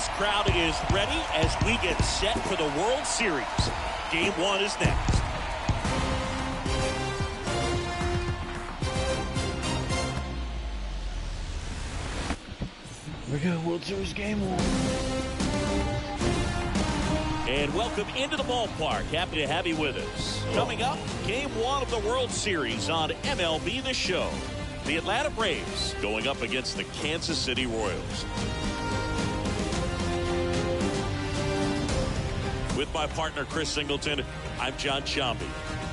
This crowd is ready as we get set for the World Series. Game 1 is next. We got World Series Game 1. And welcome into the ballpark. Happy to have you with us. Coming up, Game 1 of the World Series on MLB The Show. The Atlanta Braves going up against the Kansas City Royals. With my partner, Chris Singleton, I'm John Sciambi.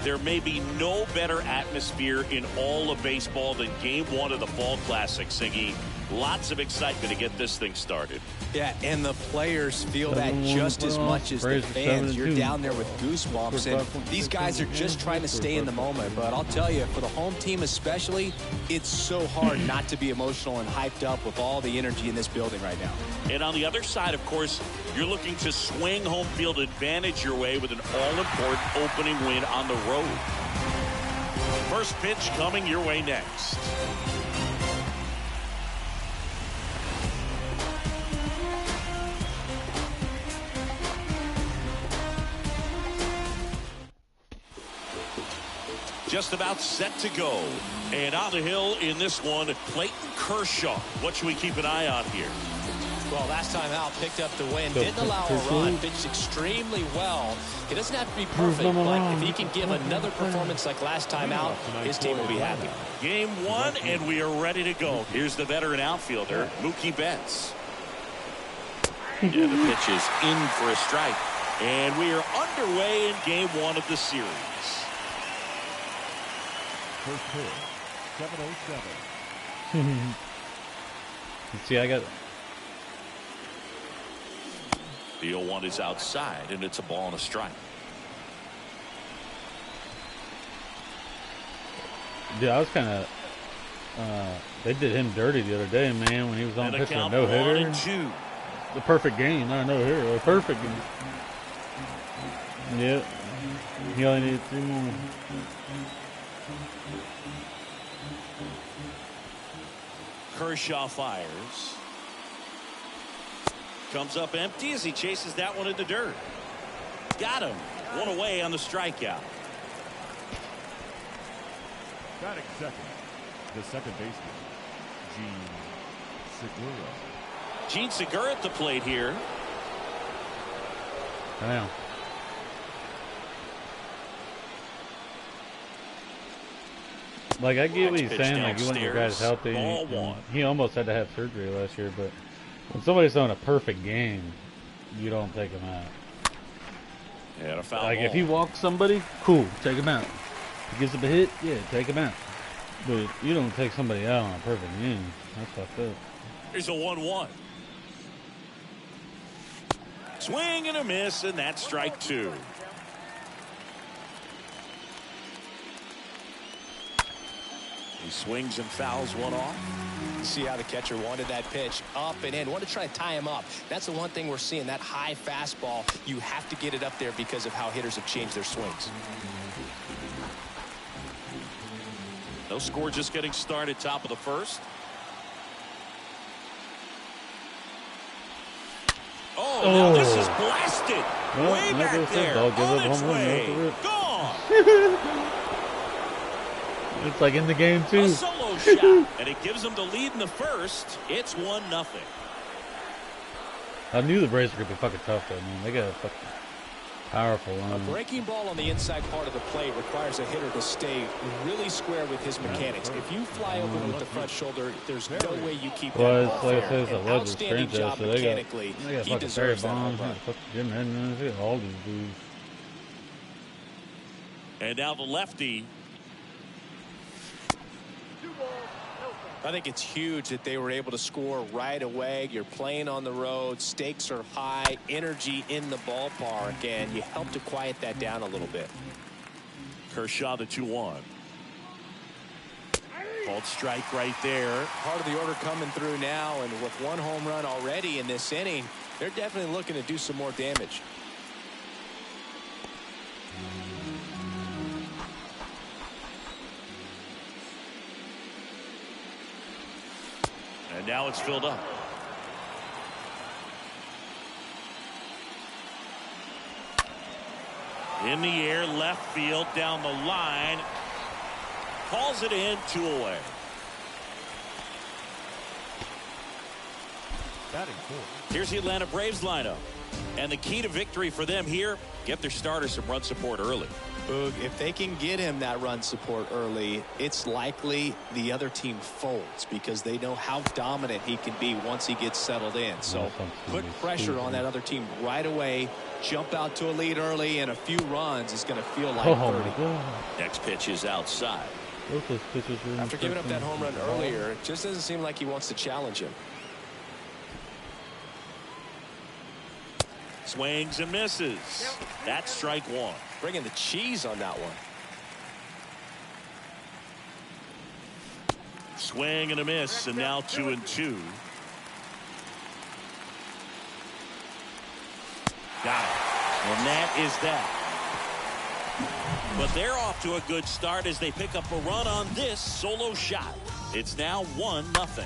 There may be no better atmosphere in all of baseball than Game 1 of the Fall Classic, Siggy. Lots of excitement to get this thing started. Yeah, and the players feel that just as much as the fans. You're down there with goosebumps, and these guys are just trying to stay in the moment. But I'll tell you, for the home team especially, it's so hard not to be emotional and hyped up with all the energy in this building right now. And on the other side, of course, you're looking to swing home field advantage your way with an all-important opening win on the road. First pitch coming your way next. Just about set to go. And on the hill in this one, Clayton Kershaw. What should we keep an eye on here? Well, last time out, picked up the win. Didn't allow a run. Pitched extremely well. He doesn't have to be perfect, but if he can give another performance like last time out, his team will be happy. Game 1, and we are ready to go. Here's the veteran outfielder, Mookie Betts. Yeah, the pitch is in for a strike. And we are underway in Game 1 of the series. First pitch, 7:07. See, I got the 0-1 is outside, and it's a ball and a strike. Yeah, I was kind of. They did him dirty the other day, man, when he was on pitching a no-hitter. The perfect game, not a no-hitter, a perfect game. Yep. He only needed 3 more. Kershaw fires. Comes up empty as he chases that one in the dirt. Got him. One away on the strikeout. Batting second, the second baseman, Jean Segura. Jean Segura at the plate here. Damn. Like, I get what he's saying, like, you want your guys healthy. He almost had to have surgery last year, but when somebody's throwing a perfect game, you don't take him out. Yeah, a foul like, ball. if he walks somebody, cool, take him out. If he gives him a hit, yeah, take him out. But you don't take somebody out on a perfect game. That's fucked up. Here's a 1-1. Swing and a miss, and that's strike 2. He swings and fouls one off. See how the catcher wanted that pitch up and in. Wanted to try to tie him up. That's the one thing we're seeing, that high fastball. You have to get it up there because of how hitters have changed their swings. No score, just getting started, top of the first. Oh, now this is blasted. Well, way back there. I'll give On up its home run, way. Gone. It's like in the game, too. A solo shot, and it gives them the lead in the first. It's 1-0. I knew the Braves were going to be fucking tough, though, man. They got a fucking powerful A line. breaking ball on the inside part of the plate requires a hitter to stay really square with his mechanics. If you fly open with the front shoulder, there's no way you keep that Well, ball it's like I fair. said, it's a An legend outstanding franchise, job so they mechanically. got He fucking Barry deserves that home Bonds, run. fucking Jim Edmonds, they got all these dudes. And now the lefty. I think it's huge that they were able to score right away. You're playing on the road. Stakes are high. Energy in the ballpark. And you help to quiet that down a little bit. Kershaw, the 2-1. Called strike right there. Part of the order coming through now. And with 1 home run already in this inning, they're definitely looking to do some more damage. And now it's filled up. In the air, left field, down the line. Calls it in, 2 away. Batting fourth. Here's the Atlanta Braves lineup. And the key to victory for them here, get their starter some run support early. Boog, if they can get him that run support early, it's likely the other team folds because they know how dominant he can be once he gets settled in. So put pressure on that other team right away. Jump out to a lead early, and a few runs is going to feel like 30. Next pitch is outside. After giving up that home run earlier, it just doesn't seem like he wants to challenge him. Swings and misses. That's strike 1. Bringing the cheese on that one. Swing and a miss, and now 2-2. Got it. And that is that. But they're off to a good start as they pick up a run on this solo shot. It's now 1-0.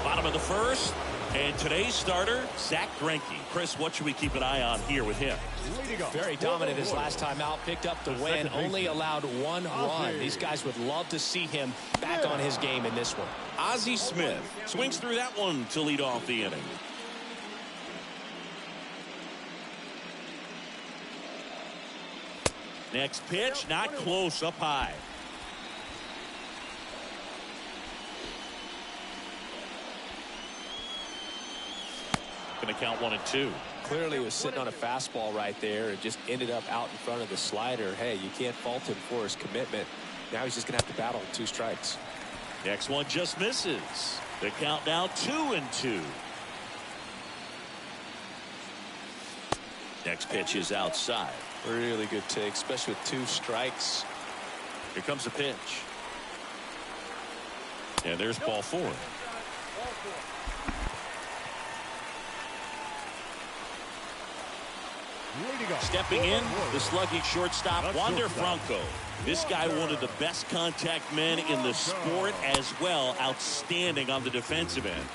Bottom of the first, and today's starter, Zach Greinke. Chris, what should we keep an eye on here with him? Very dominant his last time out. Picked up the win. Only allowed 1 run. These guys would love to see him back on his game in this one. Ozzie Smith swings through that one to lead off the inning. Next pitch, not close, up high. Going to count 1-2. Clearly was sitting on a fastball right there and just ended up out in front of the slider. Hey, you can't fault him for his commitment. Now he's just going to have to battle with 2 strikes. Next one just misses. The count now 2-2. Next pitch is outside. Really good take, especially with 2 strikes. Here comes the pitch. And there's ball 4. Stepping in, the sluggy shortstop, Wander Franco. This guy, one of the best contact men in the sport as well. Outstanding on the defensive end.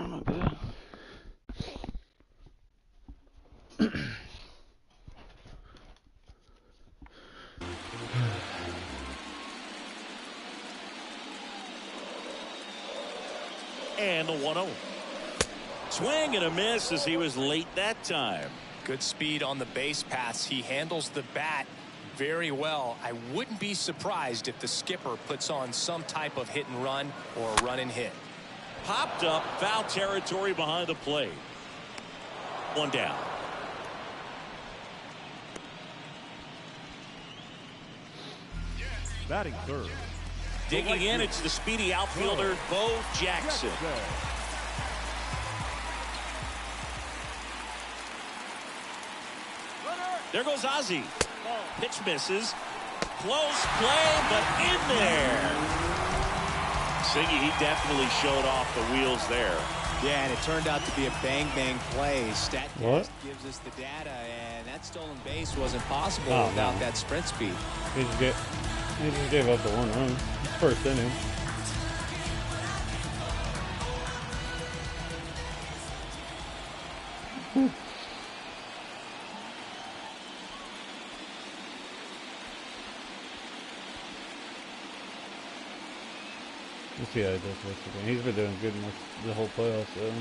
my bad. And the 1-0. Swing and a miss as he was late that time. Good speed on the base pass. He handles the bat very well. I wouldn't be surprised if the skipper puts on some type of hit and run or a run and hit. Popped up, foul territory behind the plate. One down. Batting third. Digging in, it's the speedy outfielder, Bo Jackson. There goes Ozzie. Pitch misses. Close play, but in there. Siggy, he definitely showed off the wheels there. Yeah, and it turned out to be a bang-bang play. What? StatCast gives us the data, and that stolen base wasn't possible without that sprint speed. He just gave up the 1 run. It's first inning. We'll see how he does this again. He's been doing good the whole playoffs, though.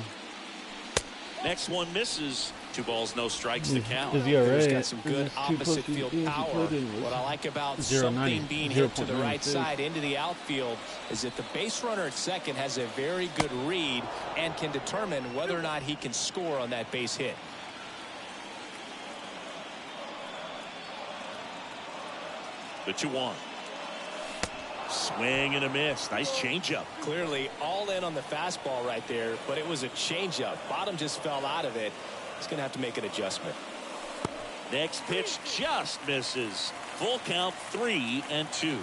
Next one misses. 2 balls, no strikes to count. His ERA He's got some good opposite field power. What I like about something being hit to the right side into the outfield is that the base runner at second has a very good read and can determine whether or not he can score on that base hit. The 2-1. Swing and a miss. Nice changeup. Clearly all in on the fastball right there, but it was a changeup. Bottom just fell out of it. He's going to have to make an adjustment. Next pitch just misses. Full count, 3-2.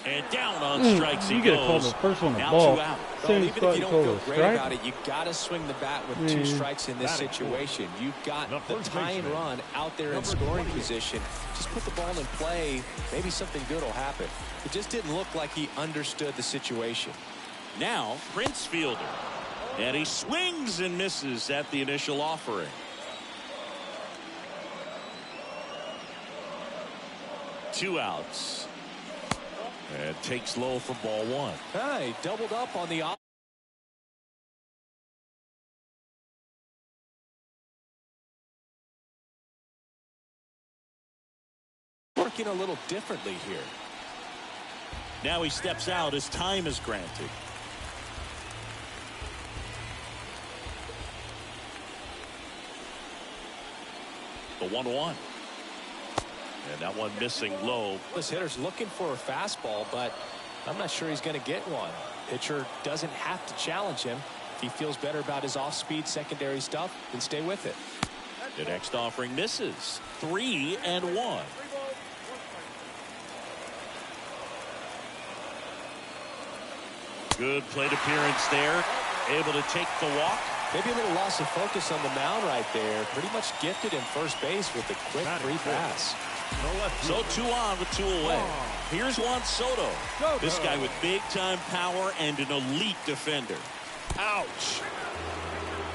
And down on strikes he goes. You get called the first one a now ball. 2 out. Well, even if you don't feel great about it, you got to swing the bat with 2 strikes in this situation. You've got the tying run out there in scoring position. Just put the ball in play. Maybe something good will happen. It just didn't look like he understood the situation. Now Prince Fielder, and he swings and misses at the initial offering. Two outs. And takes low for ball 1. He doubled up on the working a little differently here. Now he steps out as time is granted. The 1-1. And that one missing low. This hitter's looking for a fastball, but I'm not sure he's going to get one. Pitcher doesn't have to challenge him. If he feels better about his off-speed secondary stuff, then stay with it. The next offering misses. 3-1. Good plate appearance there. Able to take the walk. Maybe a little loss of focus on the mound right there. Pretty much gifted in first base with a quick free pass. So 2 on with 2 away. Here's Juan Soto. This guy with big-time power and an elite defender. Ouch.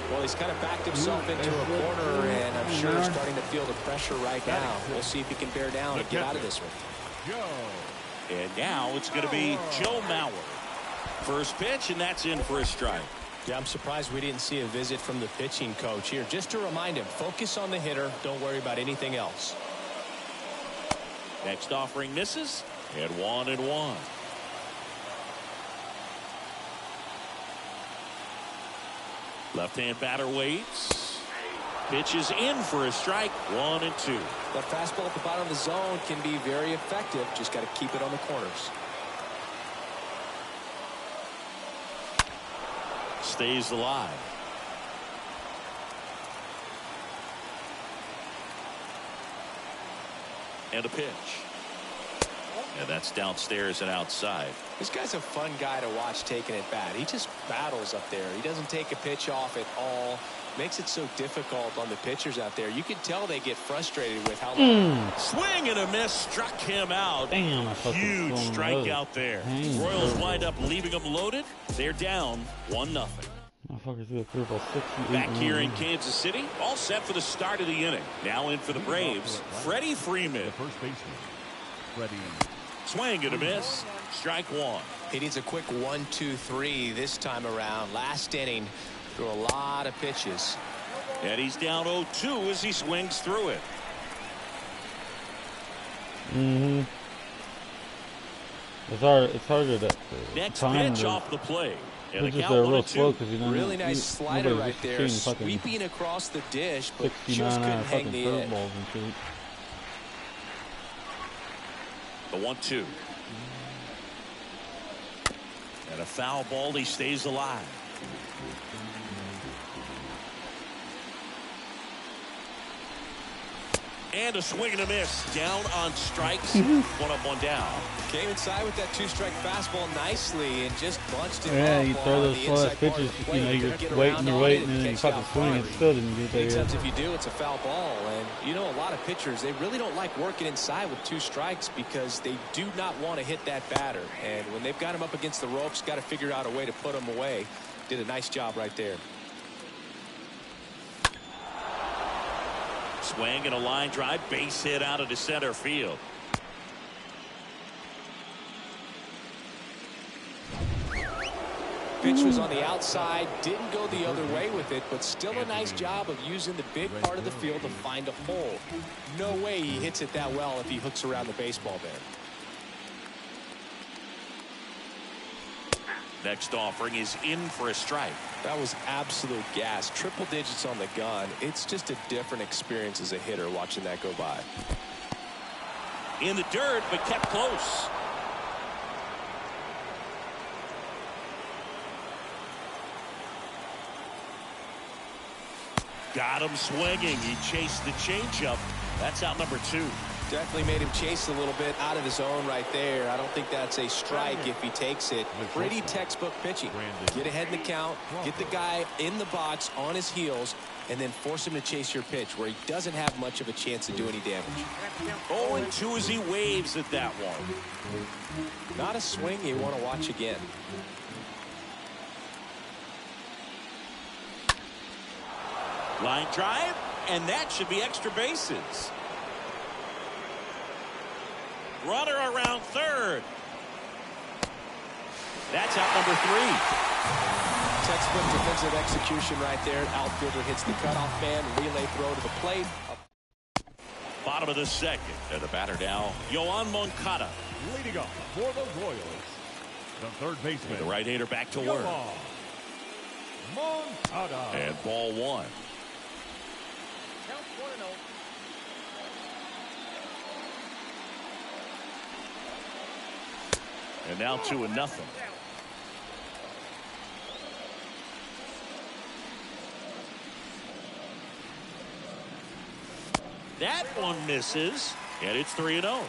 Well, he's kind of backed himself into a corner, and I'm sure starting to feel the pressure right now. We'll see if he can bear down and get out of this one. And now it's going to be Joe Mauer. First pitch, and that's in for a strike. Yeah, I'm surprised we didn't see a visit from the pitching coach here. Just to remind him, focus on the hitter. Don't worry about anything else. Next offering misses, and 1-1. Left-hand batter waits. Pitch is in for a strike. 1-2. That fastball at the bottom of the zone can be very effective. Just got to keep it on the corners. Stays alive. And a pitch. And that's downstairs and outside. This guy's a fun guy to watch taking at bat. He just battles up there. He doesn't take a pitch off at all. Makes it so difficult on the pitchers out there. You can tell they get frustrated with how Swing and a miss, struck him out. Damn, huge strikeout there. Royals wind up leaving them loaded. They're down 1-0. Back here in Kansas City, all set for the start of the inning. Now in for the Braves, Freddie Freeman. The first baseman, Freddie. Swing and a miss, strike one. He needs a quick 1-2-3 this time around. Last inning, threw a lot of pitches. And he's down 0-2 as he swings through it. It's harder to next time pitch off the plate. And pitches are real slow because you don't really nice slider right there, sweeping across the dish, but just couldn't hang the edge. The 1-2. And a foul ball. He stays alive. And a swing and a miss. Down on strikes. 1 up, 1 down. Came inside with that 2-strike fastball nicely and just bunched it. Yeah, you throw those slow pitches, you know, you're waiting, and then you fucking swing it. Still didn't get there. Sometimes if you do, it's a foul ball. And you know, a lot of pitchers, they really don't like working inside with 2 strikes because they do not want to hit that batter. And when they've got him up against the ropes, got to figure out a way to put him away. Did a nice job right there. Swing and a line drive, base hit out of the center field. Pitch was on the outside, didn't go the other way with it, but still a nice job of using the big part of the field to find a hole. No way he hits it that well if he hooks around the baseball there. Next offering is in for a strike. That was absolute gas. Triple digits on the gun. It's just a different experience as a hitter watching that go by. In the dirt, but kept close. Got him swinging. He chased the changeup. That's out number 2. Definitely made him chase a little bit out of his zone right there. I don't think that's a strike if he takes it. Pretty textbook pitching. Get ahead in the count, get the guy in the box on his heels, and then force him to chase your pitch where he doesn't have much of a chance to do any damage. 0-2 as he waves at that one. Not a swing you want to watch again. Line drive, and that should be extra bases. Runner around third. That's out number 3. Textbook defensive execution right there. Outfielder hits the cutoff man. Relay throw to the plate. Bottom of the second. And the batter now, Yoan Moncada. Leading up for the Royals, the third baseman. The right-hander back to work. Moncada. And ball 1. And now 2-0. That one misses, and it's 3-0.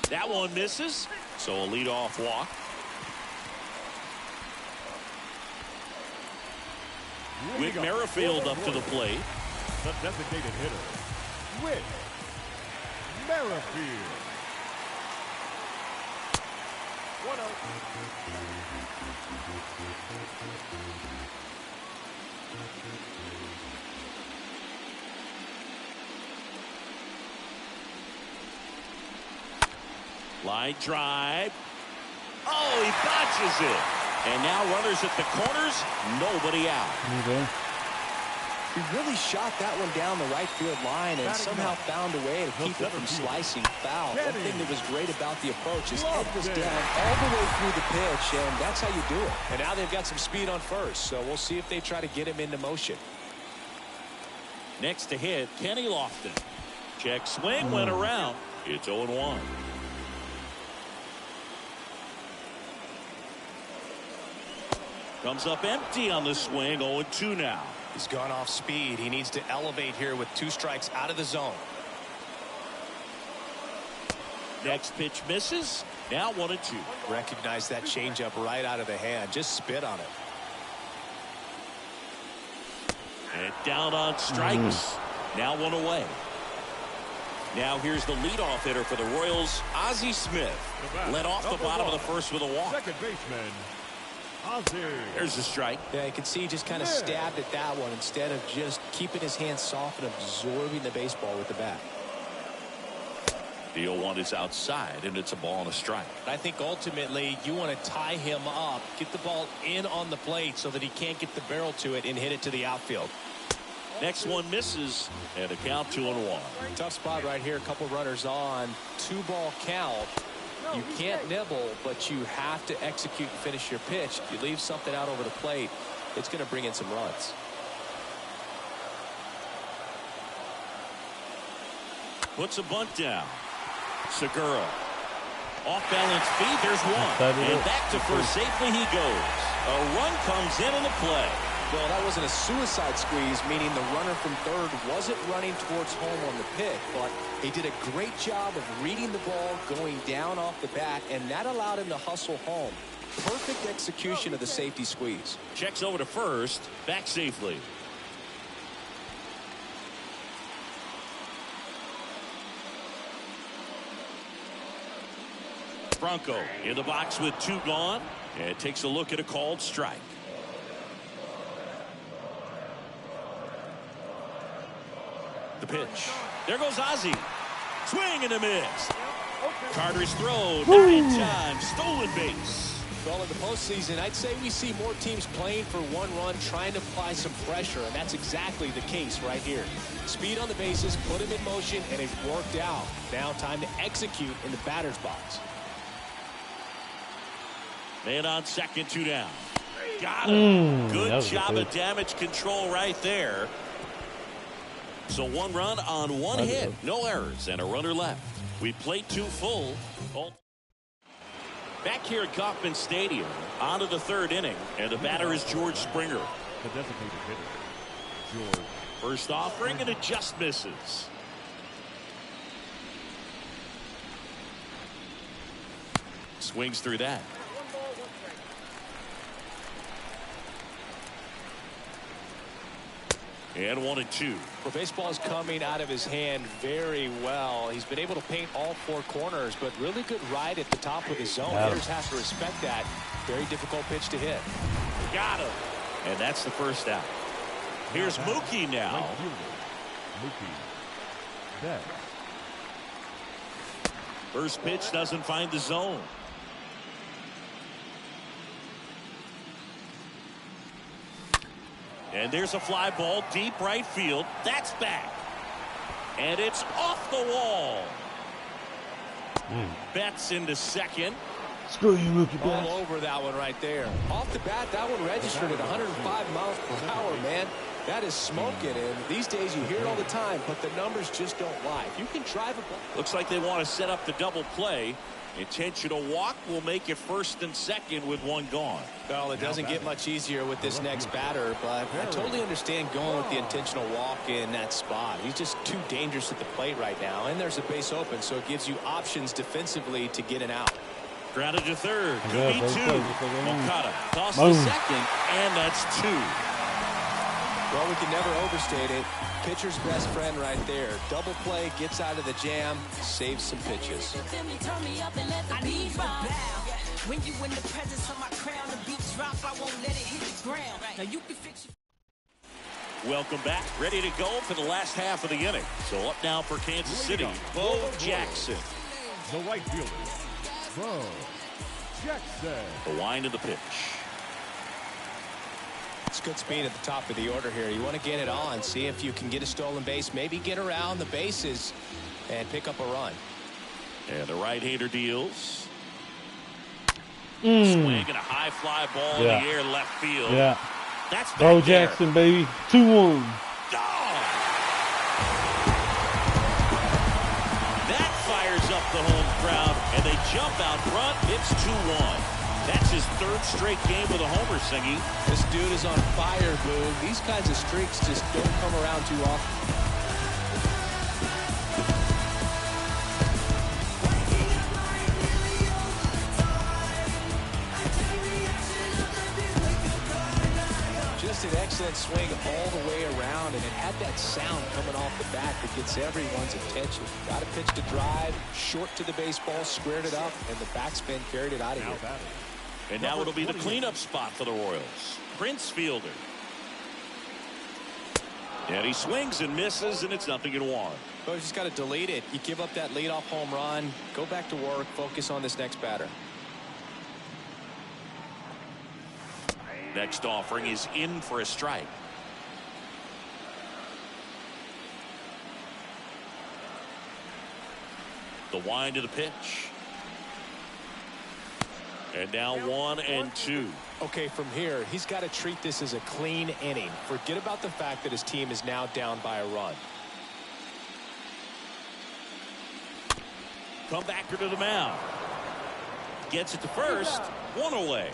That one misses, so a leadoff walk. Whit Merrifield up to the plate. The designated hitter, Whit Merrifield. 1-0. Line drive. Oh, he botches it. And now runners at the corners, nobody out. Okay. He really shot that one down the right field line and somehow found a way to keep it from slicing foul. One thing that was great about the approach is head was down all the way through the pitch, and that's how you do it. And now they've got some speed on first, so we'll see if they try to get him into motion. Next to hit, Kenny Lofton. Check swing went around. It's 0-1. Comes up empty on the swing. 0-2 now. He's gone off speed. He needs to elevate here with 2 strikes out of the zone. Next pitch misses, Now 1-2. Recognize that changeup right out of the hand. Just spit on it. And down on strikes. Now 1 away. Now here's the leadoff hitter for the Royals, Ozzie Smith. Led off the bottom of the first with a walk. Second baseman, Ozzie. There's the strike. Yeah, you can see he just kind of stabbed at that one instead of just keeping his hands soft and absorbing the baseball with the bat. The 0-1 is outside, and it's a ball and a strike. I think ultimately you want to tie him up, get the ball in on the plate so that he can't get the barrel to it and hit it to the outfield. Next one misses, and a count 2-1. Tough spot right here. A couple runners on. 2-ball count. You can't nibble, but you have to execute and finish your pitch. If you leave something out over the plate, it's going to bring in some runs. Puts a bunt down. Segura. Off balance feed. There's one. And back to first safely he goes. A run comes in the play. Well, that wasn't a suicide squeeze, meaning the runner from third wasn't running towards home on the pick, but he did a great job of reading the ball, going down off the bat, and that allowed him to hustle home. Perfect execution of the safety squeeze. Checks over to first, back safely. Bronco in the box with 2 gone, and takes a look at a called strike. The pitch. There goes Ozzie. Swing and a miss. Carter's throw 9 times. Stolen base. Well, in the postseason, I'd say we see more teams playing for 1 run, trying to apply some pressure, and that's exactly the case right here. Speed on the bases, put him in motion, and it's worked out. Now time to execute in the batter's box. Man on second, 2 down. Got him. Good job of damage control right there. So 1 run on 1 hit. No errors and a runner left. We played 2 full. Back here at Kauffman Stadium, on to the 3rd inning, and the batter is George Springer. The designated hitter, George. First offering, and it just misses. Swings through that. And 1-2. Well, baseball is coming out of his hand very well. He's been able to paint all 4 corners, but really good ride at the top of his zone. Hitters have to respect that. Very difficult pitch to hit. Got him. And that's the first out. Here's Mookie now. Mookie Betts. First pitch doesn't find the zone. And there's a fly ball deep right field. That's back. And it's off the wall. Betts into second. Screw you, Mookie Betts. All over that one right there. Off the bat, that one registered at 105 miles per hour, man. That is smoking, and these days you hear it all the time, but the numbers just don't lie. If you can drive a ball. Looks like they want to set up the double play. Intentional walk will make it first and second with 1 gone. Well, it doesn't get much easier with this next batter, but I totally understand going with the intentional walk in that spot. He's just too dangerous at the plate right now, and there's a base open, so it gives you options defensively to get an out. Grounded to third. Could be 2. Moncada toss to second, and that's 2. Well, we can never overstate it. Pitcher's best friend right there. Double play, gets out of the jam, saves some pitches. When you in the presence of my crown, the beat drop, I won't let it hit the ground. Now you can fix it. Welcome back. Ready to go for the last half of the inning. So up now for Kansas City, Bo Jackson. The right fielder, Bo Jackson. The wind of the pitch. It's good speed at the top of the order here. You want to get it on, see if you can get a stolen base, maybe get around the bases and pick up a run. And the right-hander deals. Swing and a high fly ball in the air left field. Yeah. That's back Bo there. Jackson, baby. 2-1. That fires up the home crowd, and they jump out front. It's 2-1. That's his 3rd straight game with a homer, Singy. This dude is on fire, Boog. These kinds of streaks just don't come around too often. Just an excellent swing all the way around, and it had that sound coming off the bat that gets everyone's attention. Got a pitch to drive, short to the baseball, squared it up, and the backspin carried it out of here. And now it'll be the cleanup spot for the Royals. Prince Fielder. And he swings and misses, and it's 0-1. Well, you just got to delete it. You give up that leadoff home run, go back to work, focus on this next batter. Next offering is in for a strike. The wind of the pitch. And now 1-2. Okay, from here, he's got to treat this as a clean inning. Forget about the fact that his team is now down by a run. Comebacker to the mound. Gets it to first. One away.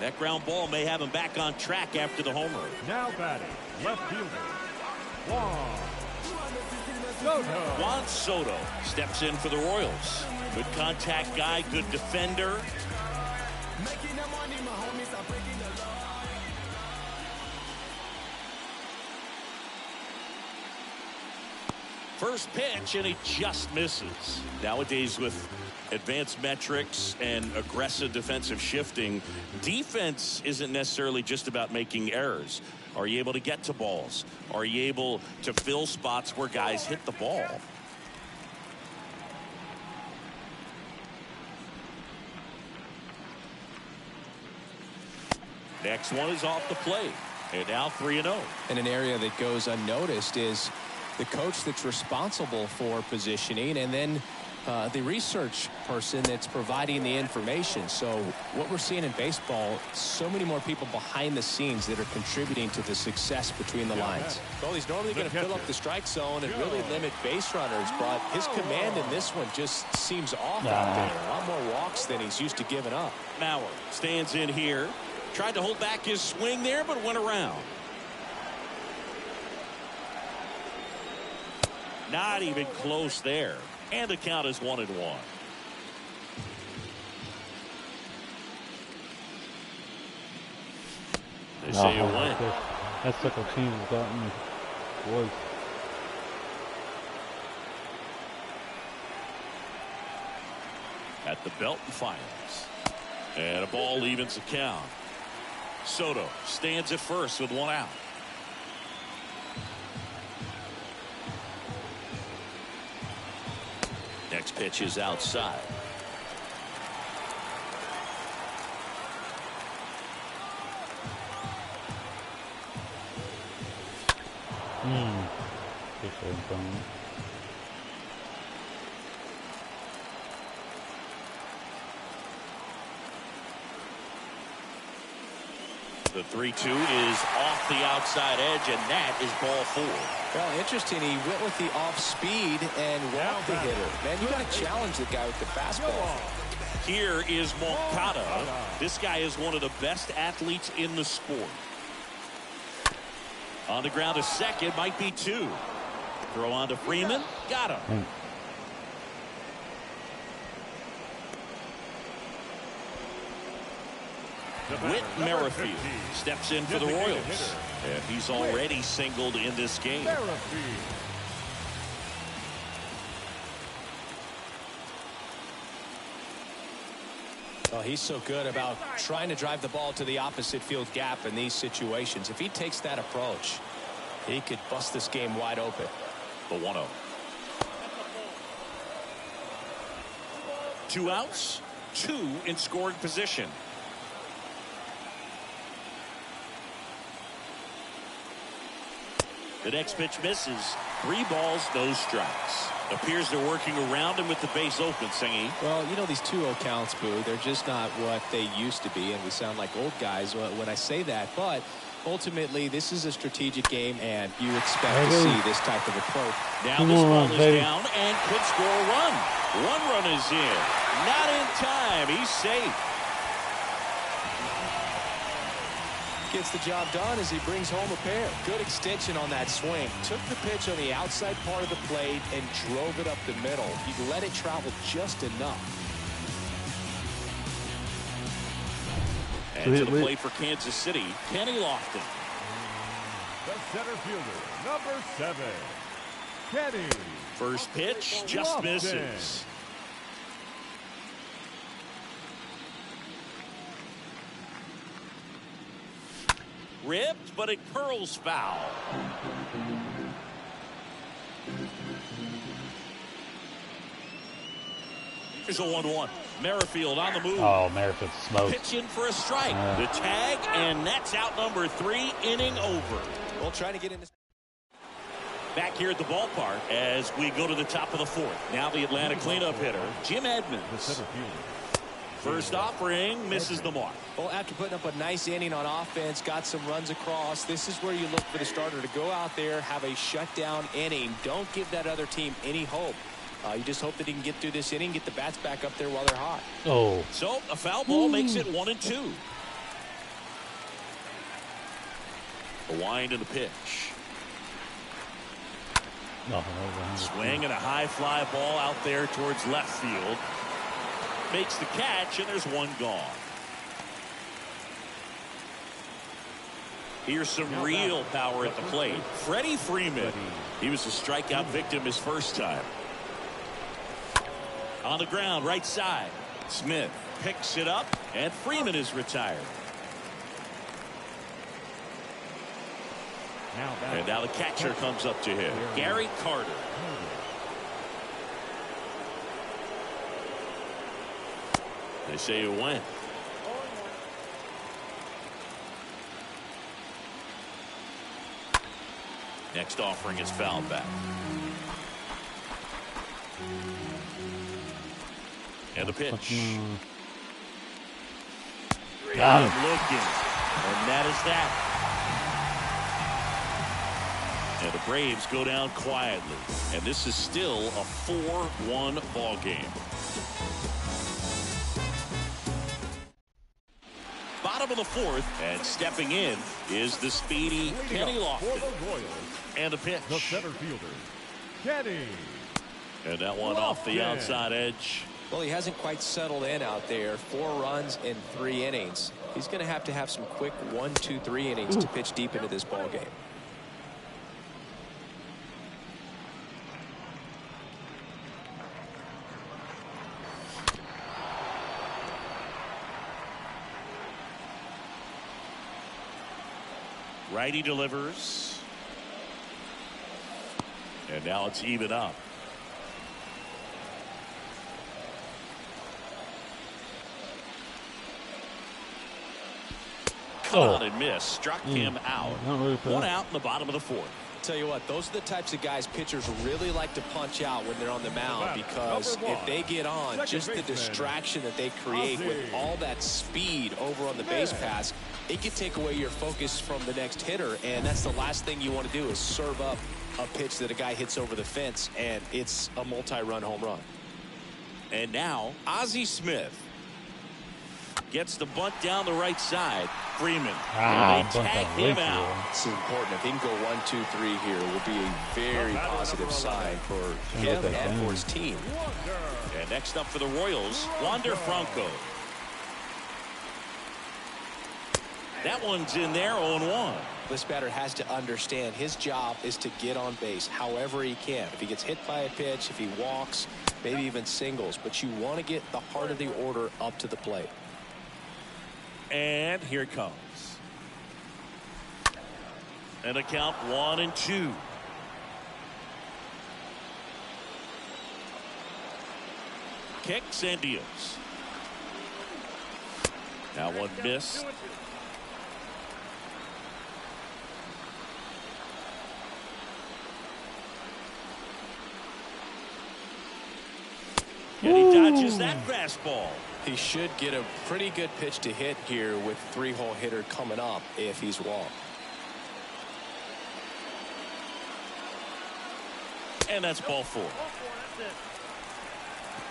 That ground ball may have him back on track after the homer. Now batting, left fielder, Juan Soto steps in for the Royals. Good contact guy, good defender. First pitch, and he just misses. Nowadays, with advanced metrics and aggressive defensive shifting, defense isn't necessarily just about making errors. Are you able to get to balls? Are you able to fill spots where guys hit the ball? Next one is off the plate. And now 3-0. And an area that goes unnoticed is the coach that's responsible for positioning, and then the research person that's providing the information. So what we're seeing in baseball, so many more people behind the scenes that are contributing to the success between the lines. Well, he's normally going to fill up the strike zone and really limit base runners, but his command in this one just seems off out there. A lot more walks than he's used to giving up. Mauer stands in here. Tried to hold back his swing there, but went around. Not even close there. And the count is 1-1. They say you win. That's such a team without me. Was. At the Belton Finals. And a ball evens the count. Soto stands at first with one out. Next pitch is outside. The 3-2 is off the outside edge, and that is ball 4. Well, interesting. He went with the off speed and walked the hitter. Man, you got to challenge the guy with the fastball. Here is Moncada. This guy is one of the best athletes in the sport. On the ground to second, might be 2. Throw on to Freeman. Got him. Whit Merrifield steps in for the Royals. And he's already singled in this game. Well, he's so good about trying to drive the ball to the opposite field gap in these situations. If he takes that approach, he could bust this game wide open. The 1-0. 2 outs, 2 in scoring position. The next pitch misses. 3 balls, no strikes. Appears they're working around him with the base open, Singy. Well, you know, these 2-0 counts, Boo, they're just not what they used to be, and we sound like old guys when I say that. But ultimately, this is a strategic game, and you expect to see this type of approach. Now this ball is down and could score a run. 1 run is in. Not in time. He's safe. Gets the job done as he brings home a pair. Good extension on that swing. Took the pitch on the outside part of the plate and drove it up the middle. He let it travel just enough. And to the plate for Kansas City, Kenny Lofton. The center fielder, number 7, Kenny. First pitch just misses. Ripped, but it curls foul. Here's a 1-1. Merrifield on the move. Oh, Merrifield smoked. Pitching for a strike. The tag, and that's out number 3, inning over. Well, trying to get in this. Back here at the ballpark as we go to the top of the 4th. Now the Atlanta cleanup hitter, Jim Edmonds. First offering misses the mark. Well, after putting up a nice inning on offense, got some runs across, this is where you look for the starter to go out there, have a shutdown inning. Don't give that other team any hope. You just hope that he can get through this inning, get the bats back up there while they're hot. Oh. So a foul ball makes it 1-2. The wind and the pitch. Swing and a high fly ball out there towards left field. Makes the catch, and there's one gone. Here's some real power at the plate. Freddie Freeman. He was a strikeout victim his first time. On the ground, right side. Smith picks it up, and Freeman is retired. And now the catcher comes up to him, Gary Carter. They say it went. Next offering is fouled back. And the pitch. Got him looking. And that is that. And the Braves go down quietly. And this is still a 4-1 ball game. Bottom of the 4th, and stepping in is the speedy Kenny Lofton. And a pitch. The center fielder, Kenny. And that one off the outside edge. Well, he hasn't quite settled in out there. 4 runs in 3 innings. He's going to have some quick 1, 2, 3 innings to pitch deep into this ball game. Righty delivers. And now it's even up. On and miss. Struck him out. One out in the bottom of the 4th. Tell you what, those are the types of guys pitchers really like to punch out when they're on the mound, because if they get on, just the distraction that they create with all that speed over on the base pass, it can take away your focus from the next hitter, and that's the last thing you want to do is serve up a pitch that a guy hits over the fence, and it's a multi-run home run. And now Ozzie Smith gets the bunt down the right side. Freeman. They tag him out. It's important. If he can go 1, 2, 3 here, it will be a very positive sign for him and for his team. And next up for the Royals, Wander Franco. That one's in there, 0-1. This batter has to understand his job is to get on base however he can. If he gets hit by a pitch, if he walks, maybe even singles, but you want to get the heart of the order up to the plate. And here it comes. And a count 1-2. Kicks and deals. Now one missed. And he dodges that fastball. He should get a pretty good pitch to hit here with 3-hole hitter coming up if he's walked. And that's ball 4.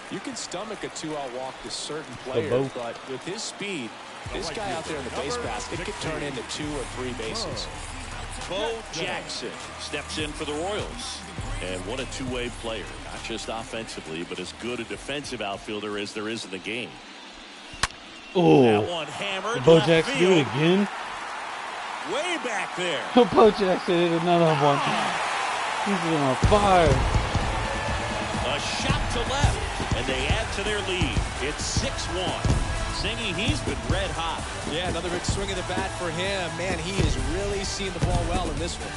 You can stomach a 2-out walk to certain players, but with his speed, this guy out there in the base pass, it could turn into 2 or 3 bases. Bo Jackson steps in for the Royals. And what a two-way player, not just offensively, but as good a defensive outfielder as there is in the game. Oh, that one hammered. Bo Jackson do it again? way back there. Bo Jackson hit another one. He's on fire. A shot to left, and they add to their lead. It's 6-1. Singy, he's been red hot. Yeah, another big swing of the bat for him. Man, he is really seeing the ball well in this one.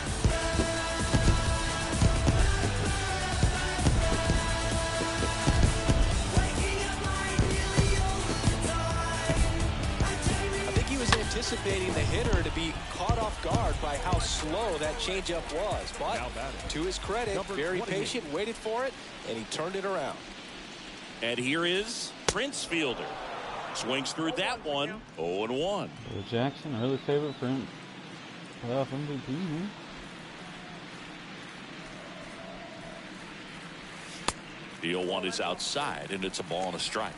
I think he was anticipating the hitter to be caught off guard by how slow that changeup was. But to his credit, very patient, waited for it, and he turned it around. And here is Prince Fielder. Swings through that one. 0-1. Bo Jackson, early favorite for him. Playoff MVP, man. The 0-1 is outside, and it's a ball and a strike.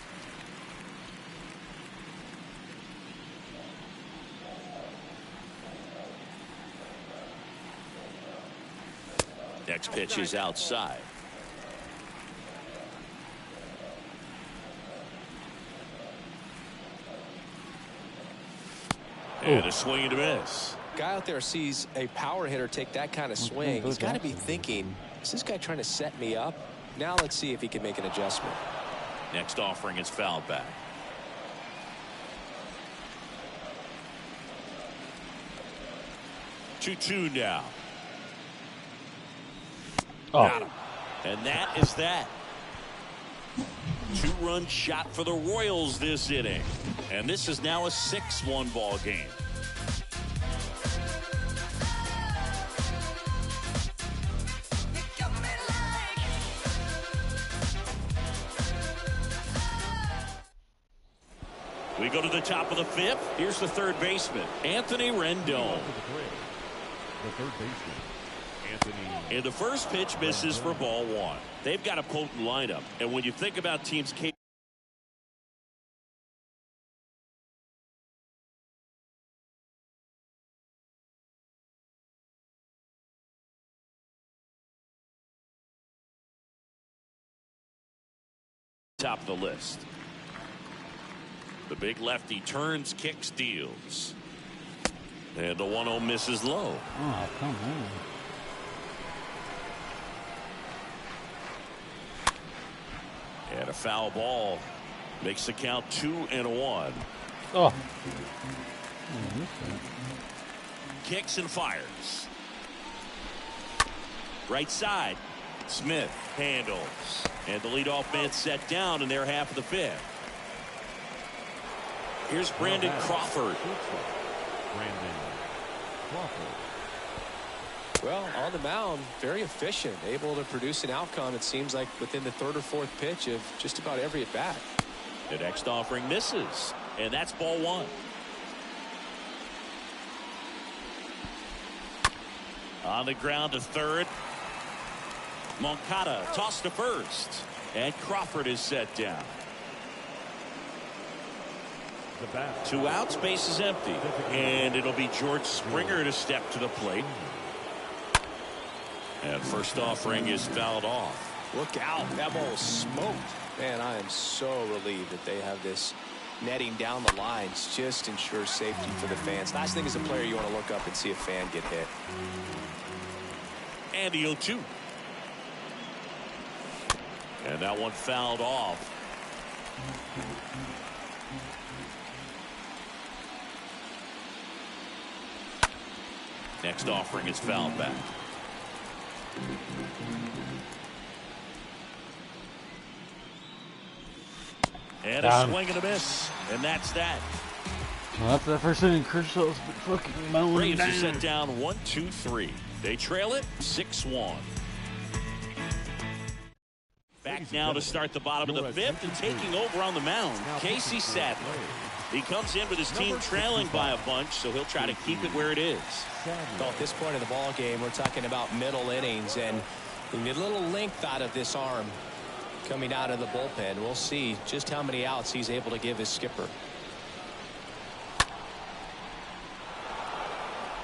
Next pitch is outside. And a swing and a miss. Guy out there sees a power hitter take that kind of swing. He's got to be thinking, is this guy trying to set me up? Now let's see if he can make an adjustment. Next offering is fouled back. Two now. Got him. And that is that. 2-run shot for the Royals this inning. And this is now a 6-1 ball game. We go to the top of the 5th. Here's the third baseman, Anthony Rendon. The third baseman, Anthony. And the first pitch misses for ball 1. They've got a potent lineup. And when you think about teams capable top of the list. The big lefty turns, kicks, deals. And the 1-0 misses low. Oh, come on. And a foul ball makes the count 2-1. Oh. Kicks and fires. Right side. Smith handles. And the leadoff man set down in their half of the 5th. Here's Brandon Crawford. Brandon Crawford. Well, on the mound, very efficient, able to produce an outcome, it seems like, within the 3rd or 4th pitch of just about every at-bat. The next offering misses, and that's ball 1. On the ground to third. Moncada tossed to first, and Crawford is set down. 2 outs, base is empty, and it'll be George Springer to step to the plate. And first offering is fouled off. Look out, that ball was smoked. Man, I am so relieved that they have this netting down the lines. Just ensures safety for the fans. Last thing as a player, you want to look up and see a fan get hit. And the 0-2. And that one fouled off. Next offering is fouled back. And a swing and a miss. And that's that. Well, after that first inning, Kershaw's been fucking mowing Braves down. are set down 1-2-3. They trail it 6-1. Back now to start the bottom of the 5th, and taking over on the mound, Casey Sadler. He comes in with his team trailing by a bunch, so he'll try to keep it where it is. Well, at this point of the ball game, we're talking about middle innings, and we need a little length out of this arm coming out of the bullpen. We'll see just how many outs he's able to give his skipper.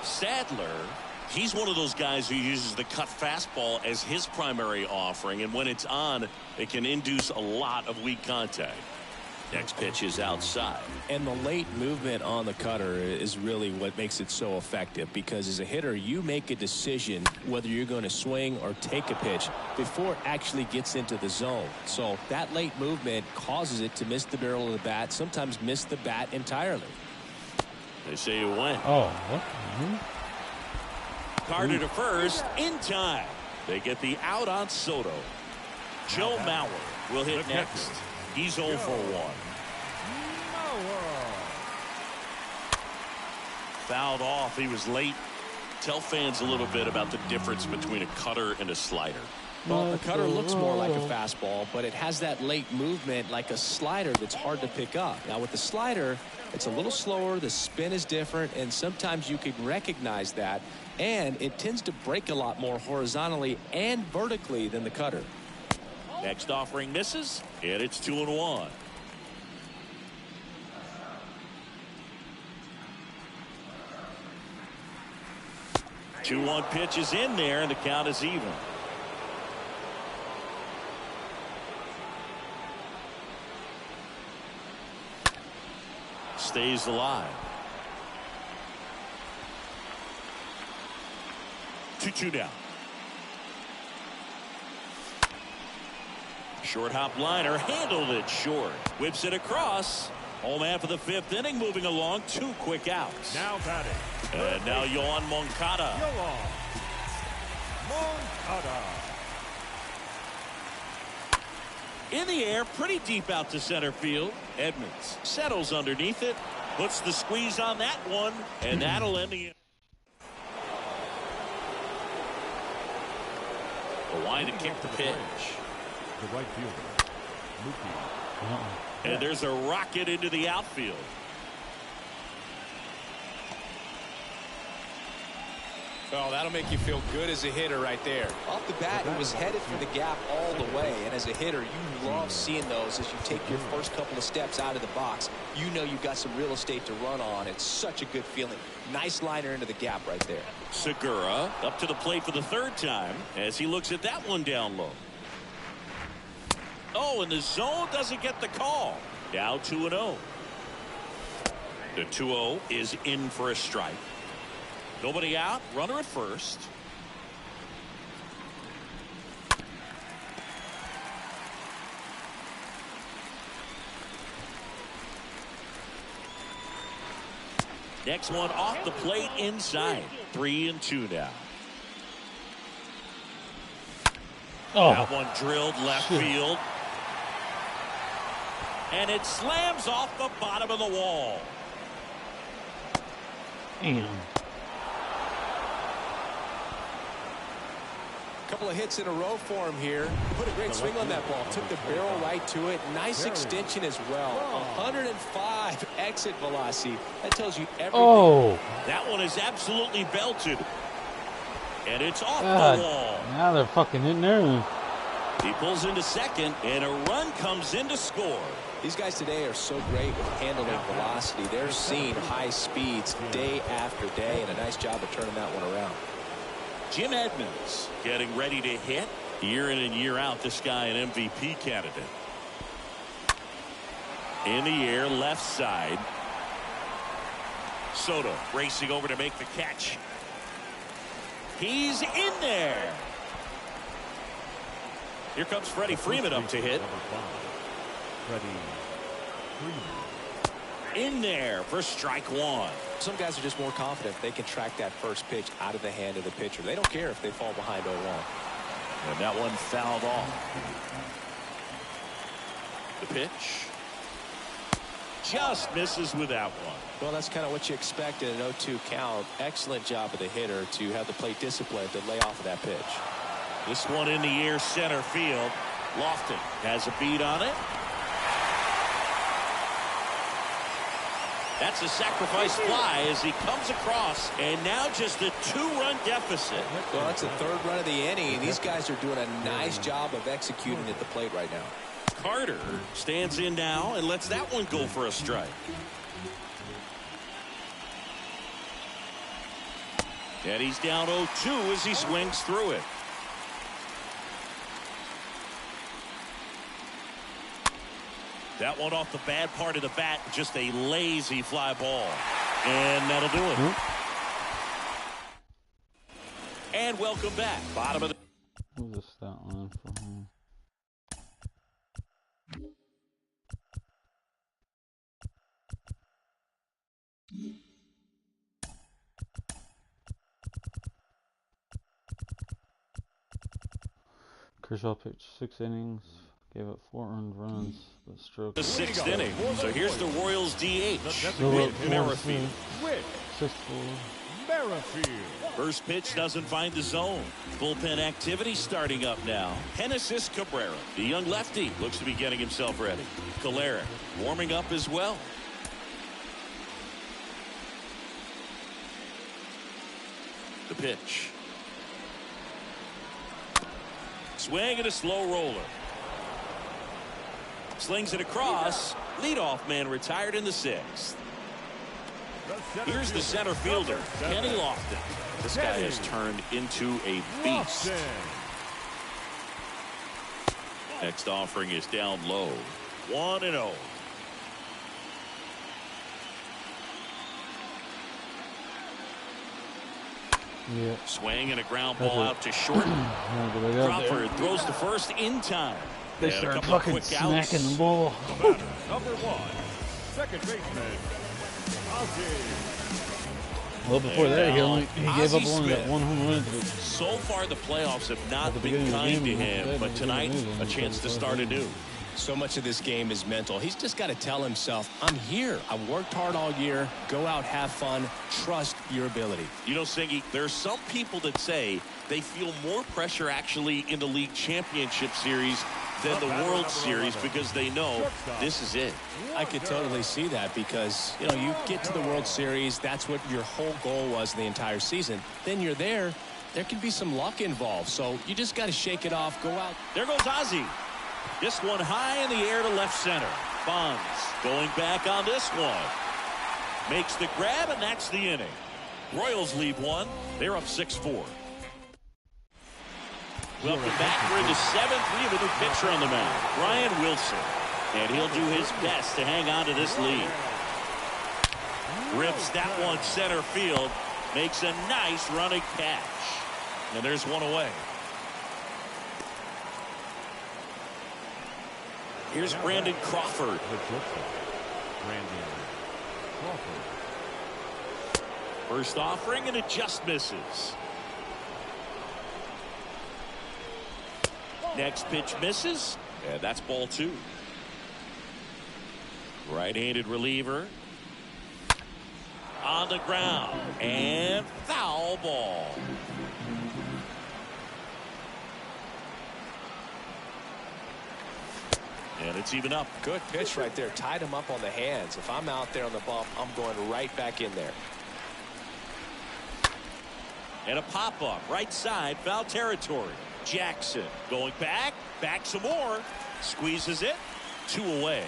Sadler, he's one of those guys who uses the cut fastball as his primary offering, and when it's on, it can induce a lot of weak contact. Next pitch is outside. And the late movement on the cutter is really what makes it so effective, because as a hitter, you make a decision whether you're going to swing or take a pitch before it actually gets into the zone. So that late movement causes it to miss the barrel of the bat, sometimes miss the bat entirely. They say it went. Oh, what? Carter to first in time. They get the out on Soto. Joe Mauer will hit next. He's 0 for 1. Fouled off. He was late. Tell fans a little bit about the difference between a cutter and a slider. Well, the cutter looks more like a fastball, but it has that late movement like a slider that's hard to pick up. Now with the slider, it's a little slower, the spin is different, and sometimes you can recognize that, and it tends to break a lot more horizontally and vertically than the cutter. Next offering misses, and it's 2-1. Two 2-1 pitch is in there, and the count is even. Stays alive. 2-2 down. Short hop liner, handled it short. Whips it across. Home half of the 5th inning, moving along. 2 quick outs. Now batting. And now Yoan Moncada. Yoan Moncada. In the air, pretty deep out to center field. Edmonds settles underneath it. Puts the squeeze on that one. And that'll end the... The line to kick the pitch. The right fielder, Mookie. And there's a rocket into the outfield. Well, that'll make you feel good as a hitter right there. Off the bat, it was headed for the gap all the way. And as a hitter, you love seeing those as you take your first couple of steps out of the box. You know you've got some real estate to run on. It's such a good feeling. Nice liner into the gap right there. Segura up to the plate for the 3rd time as he looks at that one down low. Oh, and the zone doesn't get the call. Now 2-0. The 2-0 is in for a strike. Nobody out. Runner at first. Next one off the plate inside. 3-2 now. Oh. That one drilled left field. And it slams off the bottom of the wall. Damn. Couple of hits in a row for him here. Put a great swing on that ball. Took the barrel right to it. Nice extension as well. 105 exit velocity. That tells you everything. Oh. That one is absolutely belted. And it's off God. the wall. Now they're fucking in there. He pulls into second, and a run comes in to score. These guys today are so great with handling velocity. They're seeing high speeds day after day, and a nice job of turning that one around. Jim Edmonds getting ready to hit. Year in and year out, this guy an MVP candidate. In the air, left side. Soto racing over to make the catch. He's in there. Here comes Freddie Freeman up to hit. Freddie Freeman. In there for strike 1. Some guys are just more confident they can track that first pitch out of the hand of the pitcher. They don't care if they fall behind 0-1. And that one fouled off. The pitch. Just misses with that one. Well, that's kind of what you expect in an 0-2 count. Excellent job of the hitter to have the plate discipline to lay off of that pitch. This one in the air center field. Lofton has a beat on it. That's a sacrifice fly as he comes across, and now just a 2-run deficit. Well, that's the 3rd run of the inning. These guys are doing a nice job of executing at the plate right now. Carter stands in now and lets that one go for a strike. And he's down 0-2 as he swings through it. That one off the bad part of the bat, just a lazy fly ball. And that'll do it. And welcome back. Bottom of the... Who's the stat line for him? Kershaw pitched 6 innings, gave up 4 earned runs, but stroked. The 6th inning. So here's the Royals DH. Merrifield. 6-4. Merrifield. First pitch doesn't find the zone. Bullpen activity starting up now. Genesis Cabrera, the young lefty, looks to be getting himself ready. Calera warming up as well. The pitch. Swing and a slow roller. Slings it across. Leadoff man retired in the 6th. Here's the center fielder, Kenny Lofton. This guy has turned into a beast. Next offering is down low. 1-0. Yeah. Swing and a ground ball out to short. Crawford throws to first in time. They start fucking smacking the ball. Number 1, second baseman, Ozzie. Well, before that, he gave up only that 1 home run. So far, the playoffs have not been kind to him, but tonight, a chance to start anew. So much of this game is mental. He's just got to tell himself, I'm here. I've worked hard all year. Go out, have fun, trust your ability. You know, Singy, there are some people that say they feel more pressure actually in the league championship series than the World Series because they know this is it. I could totally see that because, you know, you get to the World Series, that's what your whole goal was the entire season. Then you're there can be some luck involved. So you just got to shake it off, go out. There goes Ozzie. This one high in the air to left center. Bonds going back on this one. Makes the grab, and that's the inning. Royals lead 1. They're up 6-4. Welcome back. We're in the 7th. We have a new pitcher on the mound, Brian Wilson. And he'll do his best to hang on to this lead. Rips that one center field. Makes a nice running catch. And there's one away. Here's Brandon Crawford. First offering, and it just misses. Next pitch misses, and that's ball 2. Right-handed reliever. On the ground, and foul ball. And it's even up. Good pitch right there. Tied him up on the hands. If I'm out there on the bump, I'm going right back in there. And a pop-up. Right side. Foul territory. Jackson going back. Back some more. Squeezes it. 2 away.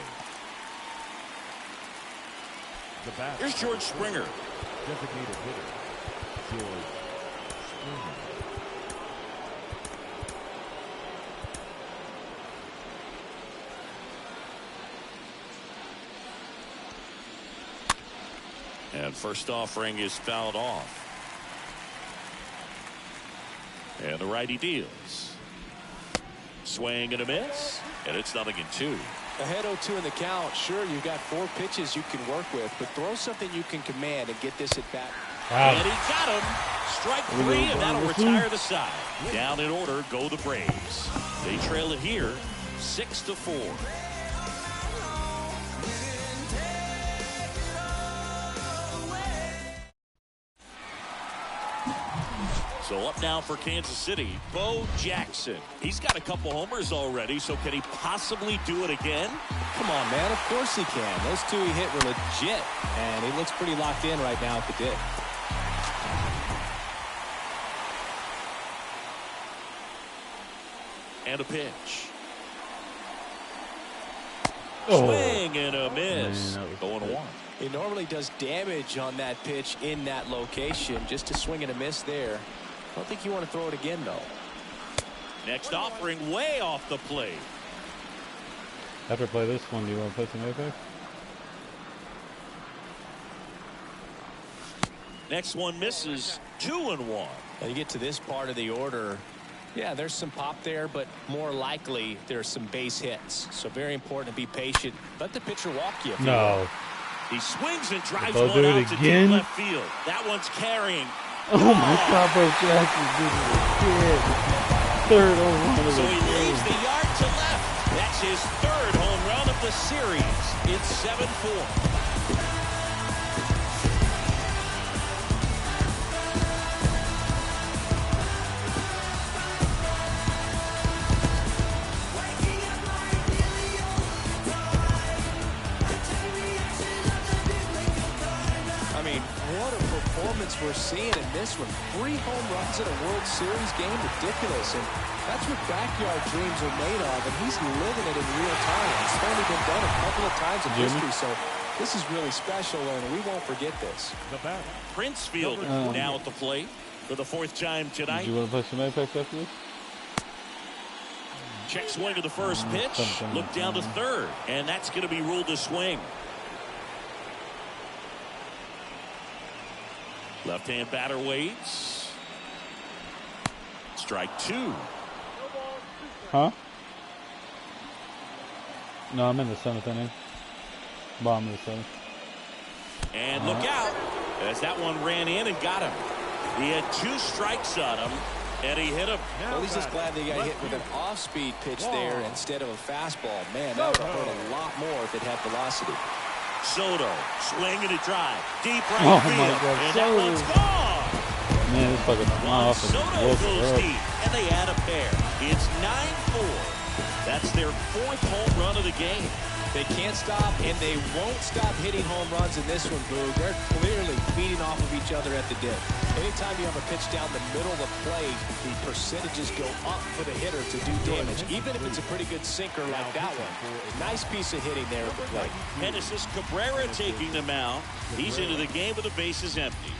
Here's George Springer. Designated hitter, George Springer. And first offering is fouled off. And the righty deals. Swing and a miss. And it's 0-2. Ahead 0-2 in the count. Sure, you've got 4 pitches you can work with, but throw something you can command and get this at bat. Wow. And he got him. Strike 3, and that'll retire the side. Down in order go the Braves. They trail it here 6-4. So up now for Kansas City, Bo Jackson. He's got a couple homers already, so can he possibly do it again? Come on, man. Of course he can. Those 2 he hit were legit, and he looks pretty locked in right now at the dip. And a pitch. Oh. Swing and a miss. Going 1. He normally does damage on that pitch in that location. Just to swing and a miss there. I don't think you want to throw it again, though. Next offering way off the plate. After I play this one, do you want to play some Apex? Next one misses. 2-1. And you get to this part of the order. Yeah, there's some pop there, but more likely there's some base hits. So very important to be patient. Let the pitcher walk you. No. He swings and drives one out again? to deep left field. That one's carrying. Oh my God, bro, Jackson did it. Third home run of the So he game. leaves the yard to left. That's his third home run of the series. It's 7-4. We're seeing in this one. 3 home runs in a World Series game. Ridiculous. And that's what backyard dreams are made of. And he's living it in real time. It's only been done a couple of times in history. So this is really special, and we won't forget this. Prince Fielder now at the plate for the 4th time tonight. Do you want to play some Apex after this? Check swing to the first pitch. Look down to third. And that's going to be ruled a swing. Left-hand batter waits. Strike 2. Huh? No, I'm in the 7th inning. Bottom of the 7th. And look out, as that one ran in and got him. He had 2 strikes on him, and he hit him. Well, he's just glad they got hit with an off-speed pitch there instead of a fastball. Man, that would have hurt a lot more if it had velocity. Soto, swing and a drive. Deep right Oh field. my God, And that one's gone. Man, this fucking off. Soto goes deep, and they add a pair. It's 9-4. That's their 4th home run of the game. They can't stop, and they won't stop hitting home runs in this one, Boog. They're clearly feeding off of each other at the dip. Anytime you have a pitch down the middle of the plate, the percentages go up for the hitter to do damage, even if it's a pretty good sinker like that one. Nice piece of hitting there at the plate. Genesis Cabrera taking the mound. He's into the game with the bases empty.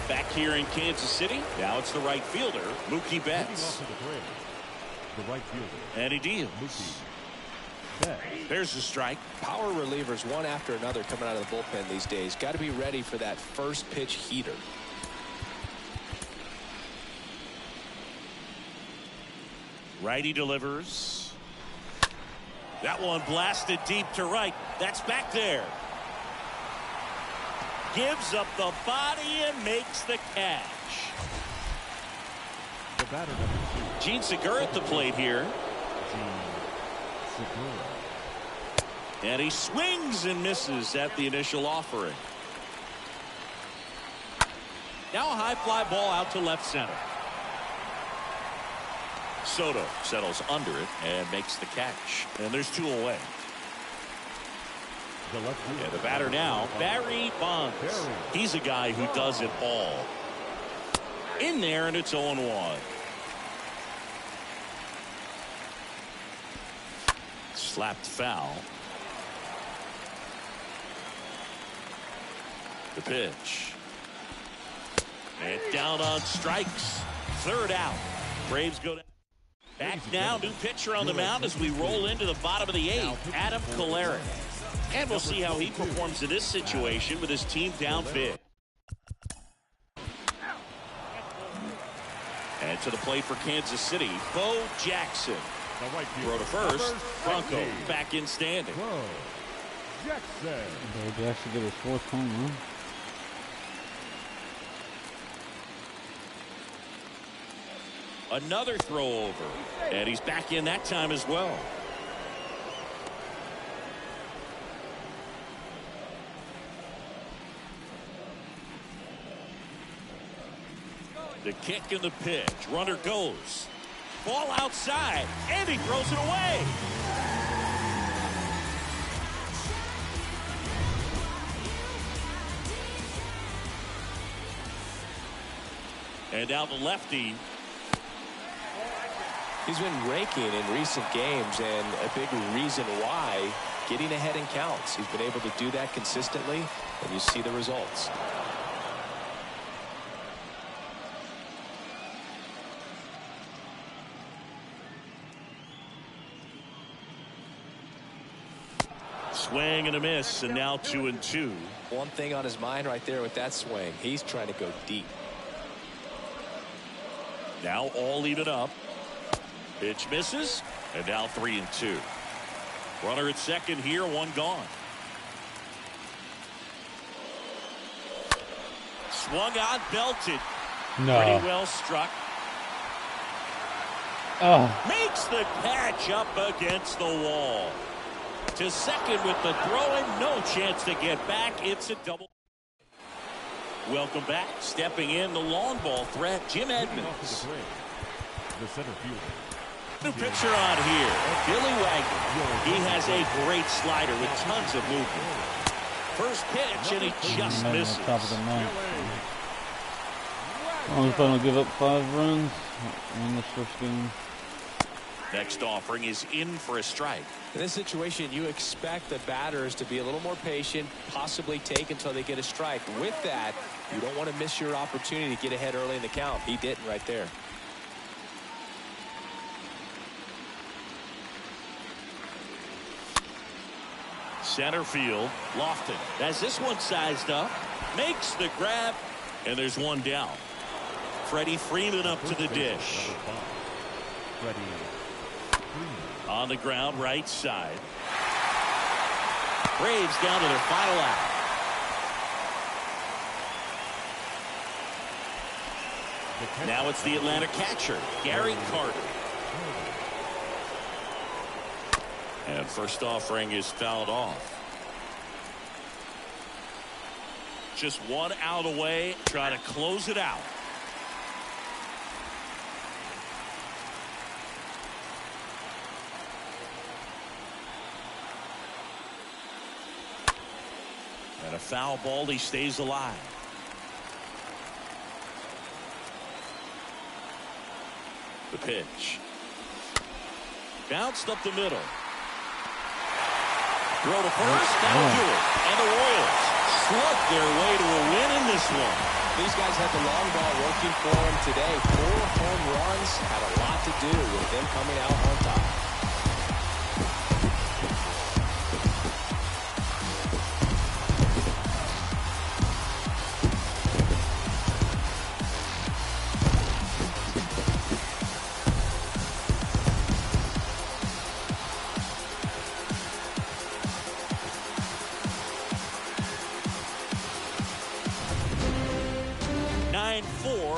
Back here in Kansas City, now it's the right fielder, Mookie Betts. The right fielder. And he deals. There's the strike. Power relievers one after another coming out of the bullpen these days. Got to be ready for that first pitch heater. Righty delivers. That one blasted deep to right. That's back there. Gives up the body and makes the catch. The batter Gene Segura at the plate here. And he swings and misses at the initial offering. Now a high fly ball out to left center. Soto settles under it and makes the catch. And there's 2 away. And the batter now, Barry Bonds. He's a guy who does it all. In there, and it's 0-1. Slapped foul. The pitch. And down on strikes. 3rd out. Braves go down. Back now, new pitcher on the mound as we roll into the bottom of the 8th, Adam Kolarek. And we'll see how he performs in this situation with his team down big. And to the plate for Kansas City, Bo Jackson. Throw to first. Bronco back in standing. Jackson. Bo Jackson get his 4th home run. Another throw over. And he's back in that time as well. The kick and the pitch. Runner goes. Ball outside. And he throws it away. And now the lefty. He's been raking in recent games, and a big reason why, getting ahead in counts. He's been able to do that consistently, and you see the results. Swing and a miss, and now 2-2. One thing on his mind right there with that swing. He's trying to go deep. Now all even up. Pitch misses, and now 3-2. Runner at second here, one gone. Swung on, belted. No. Pretty well struck. Oh. Makes the catch up against the wall. To second with the throw and no chance to get back. It's a double. Welcome back. Stepping in the long ball threat, Jim Edmonds. The center fielder. New pitcher on here, Billy Wagner. He has a great slider with tons of movement. First pitch, and he just misses. Top of the ninth. Long as I don't give up 5 runs in this first game. Next offering is in for a strike. In this situation, you expect the batters to be a little more patient, possibly take until they get a strike. With that, you don't want to miss your opportunity to get ahead early in the count. He didn't right there. Center field, Lofton has this one sized up, makes the grab, and there's one down. Freddie Freeman up to the dish. On the ground, right side. Braves down to their final out. Now it's the Atlanta catcher, Gary Carter. And first offering is fouled off. Just one out away, trying to close it out. And a foul ball, he stays alive. The pitch. Bounced up the middle. Throw to first, that'll do it. And the Royals slugged their way to a win in this one. These guys had the long ball working for them today. 4 home runs had a lot to do with them coming out on top.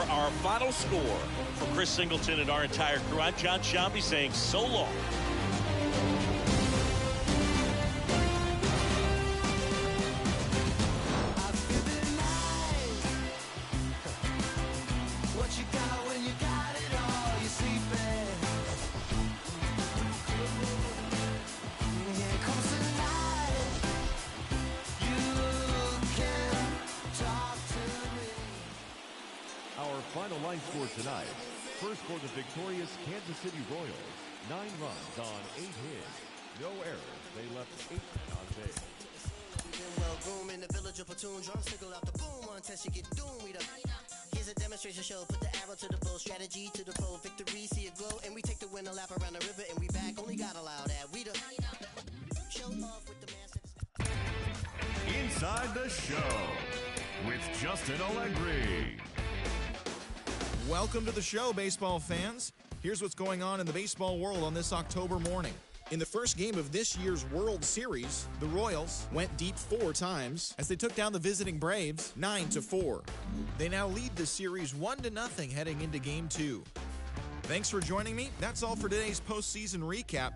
Our final score. For Chris Singleton and our entire crew, I'm John Sciambi saying so long. Final line score tonight. First for the victorious Kansas City Royals. 9 runs on 8 hits. No errors. They left 8 on base. In the village of platoon, drum sickle out the boom. One test you get doomed. Here's a demonstration show. Put the arrow to the bow, strategy to the foe. Victory, see it glow, and we take the win a lap around the river, and we back. Only God allowed that. We the show off with the massive. Inside the show with Justin Allegri. Welcome to the show, baseball fans. Here's what's going on in the baseball world on this October morning. In the first game of this year's World Series, the Royals went deep 4 times as they took down the visiting Braves 9-4. They now lead the series 1-0 heading into Game 2. Thanks for joining me. That's all for today's postseason recap.